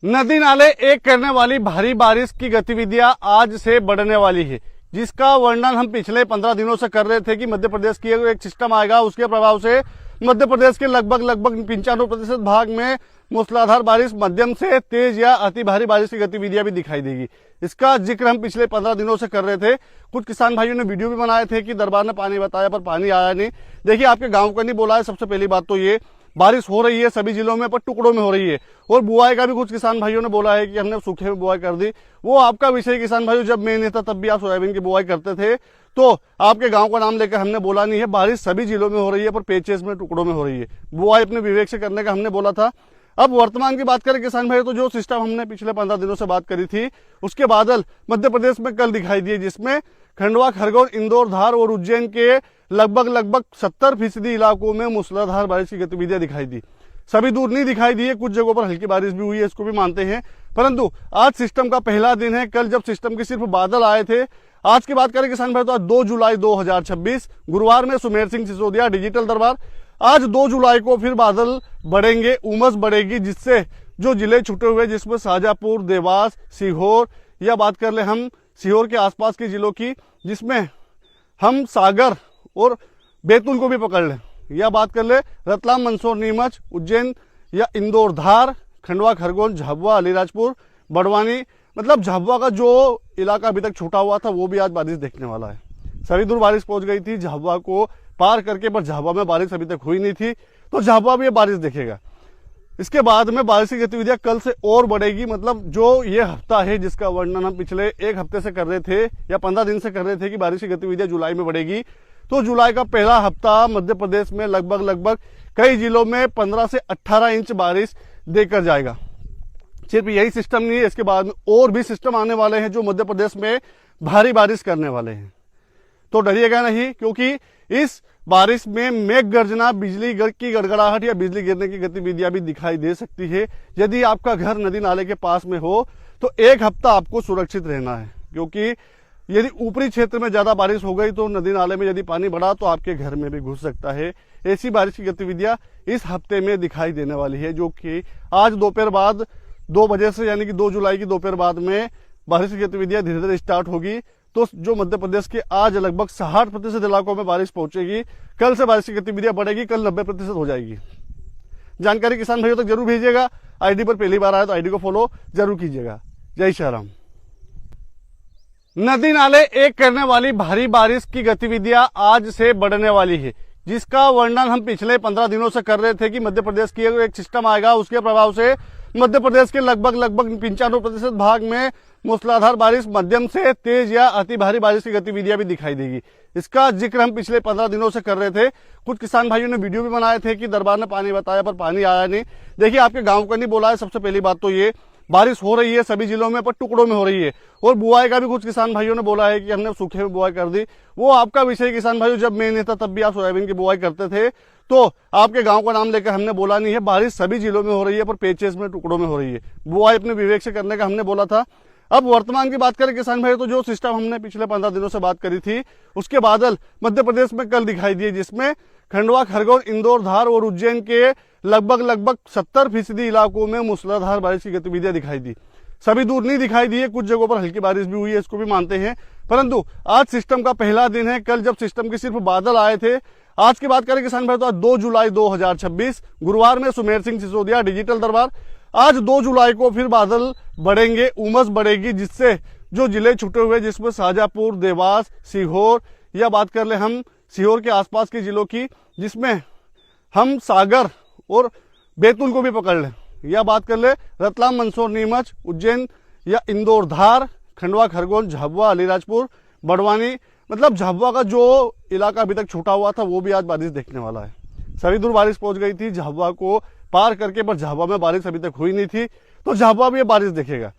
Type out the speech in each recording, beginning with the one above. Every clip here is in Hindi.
नदी नाले एक करने वाली भारी बारिश की गतिविधियां आज से बढ़ने वाली है, जिसका वर्णन हम पिछले 15 दिनों से कर रहे थे कि मध्य प्रदेश की एक सिस्टम आएगा, उसके प्रभाव से मध्य प्रदेश के लगभग 95% भाग में मूसलाधार बारिश, मध्यम से तेज या अति भारी बारिश की गतिविधियां भी दिखाई देगी। इसका जिक्र हम पिछले 15 दिनों से कर रहे थे। कुछ किसान भाइयों ने वीडियो भी बनाए थे कि दरबार ने पानी बताया पर पानी आया नहीं। देखिए, आपके गांव का नहीं बोला है। सबसे पहली बात तो ये बारिश हो रही है सभी जिलों में, पर टुकड़ों में हो रही है। और बुआई का भी कुछ किसान भाइयों ने बोला है कि हमने सूखे में बुआई कर दी। वो आपका विषय किसान भाइयों, जब मैं नहीं था तब भी आप सोयाबीन की बुआई करते थे, तो आपके गांव का नाम लेकर हमने बोला नहीं है। बारिश सभी जिलों में हो रही है, पर पेचेस में टुकड़ों में हो रही है। बुआई अपने विवेक से करने का हमने बोला था। अब वर्तमान की बात करें किसान भाई, तो जो सिस्टम हमने पिछले 15 दिनों से बात करी थी, उसके बादल मध्य प्रदेश में कल दिखाई दिए, जिसमें खंडवा, खरगोन, इंदौर, धार और उज्जैन के लगभग 70% इलाकों में मूसलाधार बारिश की गतिविधियां दिखाई दी। सभी दूर नहीं दिखाई दी है, कुछ जगहों पर हल्की बारिश भी हुई है, इसको भी मानते हैं। परंतु आज सिस्टम का पहला दिन है। कल जब सिस्टम के सिर्फ बादल आए थे। आज की बात करें किसान भाई, तो आज 2 जुलाई 2026 गुरुवार में सुमेर सिंह सिसोदिया डिजिटल दरबार। आज 2 जुलाई को फिर बादल बढ़ेंगे, उमस बढ़ेगी, जिससे जो जिले छूटे हुए, जिसमें शाजापुर, देवास, सीहोर, या बात कर ले हम सीहोर के आसपास के जिलों की, जिसमें हम सागर और बैतूल को भी पकड़ लें, या बात कर ले रतलाम, मंदसौर, नीमच, उज्जैन या इंदौर, धार, खंडवा, खरगोन, झाबुआ, अलीराजपुर, बड़वानी, मतलब झाबुआ का जो इलाका अभी तक छूटा हुआ था, वो भी आज बारिश देखने वाला है। सभी दूर बारिश पहुंच गई थी झाबुआ को पार करके, पर झाबुआ में बारिश अभी तक हुई नहीं थी, तो झाबुआ भी ये बारिश देखेगा। इसके बाद में बारिश की गतिविधियां कल से और बढ़ेगी। मतलब जो ये हफ्ता है, जिसका वर्णन हम पिछले एक हफ्ते से कर रहे थे या 15 दिन से कर रहे थे कि बारिश की गतिविधियां जुलाई में बढ़ेगी, तो जुलाई का पहला हफ्ता मध्य प्रदेश में लगभग कई जिलों में 15 से 18 इंच बारिश देकर जाएगा। सिर्फ यही सिस्टम नहीं है, इसके बाद में और भी सिस्टम आने वाले हैं जो मध्य प्रदेश में भारी बारिश करने वाले हैं। तो डरिएगा नहीं, क्योंकि इस बारिश में मेघ गर्जना, बिजली की गड़गड़ाहट या बिजली गिरने की गतिविधियां भी दिखाई दे सकती है। यदि आपका घर नदी नाले के पास में हो, तो एक हफ्ता आपको सुरक्षित रहना है, क्योंकि यदि ऊपरी क्षेत्र में ज्यादा बारिश हो गई तो नदी नाले में यदि पानी बढ़ा तो आपके घर में भी घुस सकता है। ऐसी बारिश की गतिविधियां इस हफ्ते में दिखाई देने वाली है, जो कि आज दोपहर बाद 2 बजे से, यानी कि 2 जुलाई की दोपहर बाद में बारिश की गतिविधियां धीरे धीरे स्टार्ट होगी। तो जो मध्य प्रदेश के आज लगभग 60% इलाकों में बारिश पहुंचेगी। कल से बारिश की गतिविधियां बढ़ेगी, कल 90% हो जाएगी। जानकारी किसान भाइयों तक जरूर भेजिएगा। आईडी पर पहली बार आया तो आईडी को फॉलो जरूर कीजिएगा। जय श्री राम। नदी नाले एक करने वाली भारी बारिश की गतिविधियां आज से बढ़ने वाली है, जिसका वर्णन हम पिछले 15 दिनों से कर रहे थे कि मध्य प्रदेश की एक सिस्टम आएगा, उसके प्रभाव से मध्य प्रदेश के लगभग 95% भाग में मूसलाधार बारिश, मध्यम से तेज या अति भारी बारिश की गतिविधियां भी दिखाई देगी। इसका जिक्र हम पिछले 15 दिनों से कर रहे थे। कुछ किसान भाइयों ने वीडियो भी बनाए थे कि दरबार ने पानी बताया पर पानी आया नहीं। देखिए, आपके गांव का नहीं बोला है। सबसे पहली बात तो ये बारिश हो रही है सभी जिलों में, पर टुकड़ों में हो रही है। और बुआई का भी कुछ किसान भाइयों ने बोला है कि हमने सूखे में बुआई कर दी। वो आपका विषय किसान भाइयों, जब मैं नहीं था तब भी आप सोयाबीन की बुआई करते थे, तो आपके गांव का नाम लेकर हमने बोला नहीं है। बारिश सभी जिलों में हो रही है, पर पेचेस में टुकड़ों में हो रही है। बुआई अपने विवेक से करने का हमने बोला था। अब वर्तमान की बात करें किसान भाई, तो जो सिस्टम हमने पिछले 15 दिनों से बात करी थी, उसके बादल मध्य प्रदेश में कल दिखाई दिए, जिसमें खंडवा, खरगोन, इंदौर, धार और उज्जैन के लगभग 70% इलाकों में मूसलाधार बारिश की गतिविधियां दिखाई दी। सभी दूर नहीं दिखाई दी है, कुछ जगहों पर हल्की बारिश भी हुई है, इसको भी मानते हैं। परंतु आज सिस्टम का पहला दिन है। कल जब सिस्टम के सिर्फ बादल आए थे। आज की बात करें किसान भाई, तो आज 2 जुलाई 2026 गुरुवार में सुमेर सिंह सिसोदिया डिजिटल दरबार। आज 2 जुलाई को फिर बादल बढ़ेंगे, उमस बढ़ेगी, जिससे जो जिले छूटे हुए, जिसमें शाजापुर, देवास, सीहोर, या बात कर ले हम सीहोर के आसपास के जिलों की, जिसमें हम सागर और बैतूल को भी पकड़ लें, या बात कर ले रतलाम, मंदसौर, नीमच, उज्जैन या इंदौर, धार, खंडवा, खरगोन, झाबुआ, अलीराजपुर, बड़वानी, मतलब झाबुआ का जो इलाका अभी तक छूटा हुआ था, वो भी आज बारिश देखने वाला है। सभी दूर बारिश पहुंच गई थी झाबुआ को पार करके, पर झाबुआ में बारिश अभी तक हुई नहीं थी, तो झाबुआ भी ये बारिश देखेगा।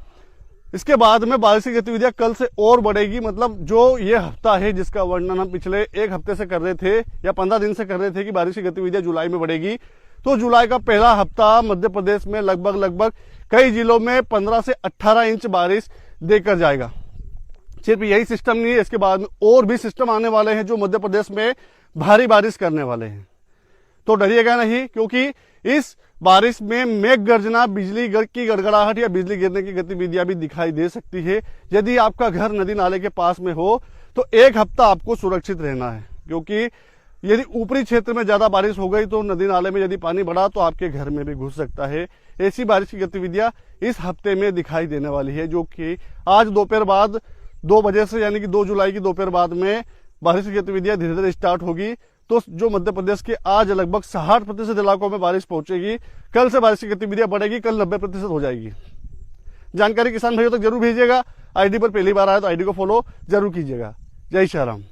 इसके बाद में बारिश की गतिविधियां कल से और बढ़ेगी। मतलब जो ये हफ्ता है, जिसका वर्णन हम पिछले एक हफ्ते से कर रहे थे या 15 दिन से कर रहे थे कि बारिश की गतिविधियां जुलाई में बढ़ेगी, तो जुलाई का पहला हफ्ता मध्य प्रदेश में लगभग कई जिलों में 15 से 18 इंच बारिश देकर जाएगा। सिर्फ यही सिस्टम नहीं है, इसके बाद में और भी सिस्टम आने वाले हैं जो मध्य प्रदेश में भारी बारिश करने वाले हैं। तो डरिएगा नहीं, क्योंकि इस बारिश में मेघ गर्जना, बिजली की गड़गड़ाहट या बिजली गिरने की गतिविधियां भी दिखाई दे सकती है। यदि आपका घर नदी नाले के पास में हो तो एक हफ्ता आपको सुरक्षित रहना है, क्योंकि यदि ऊपरी क्षेत्र में ज्यादा बारिश हो गई तो नदी नाले में यदि पानी बढ़ा तो आपके घर में भी घुस सकता है। ऐसी बारिश की गतिविधियां इस हफ्ते में दिखाई देने वाली है, जो कि आज दोपहर बाद 2 बजे से यानी कि 2 जुलाई की दोपहर बाद में बारिश की गतिविधियां धीरे धीरे स्टार्ट होगी। तो जो मध्य प्रदेश के आज लगभग 60% इलाकों में बारिश पहुंचेगी। कल से बारिश की गतिविधियां बढ़ेगी, कल 90% हो जाएगी। जानकारी किसान भाइयों तक जरूर भेजिएगा। आईडी पर पहली बार आया तो आईडी को फॉलो जरूर कीजिएगा। जय श्री राम।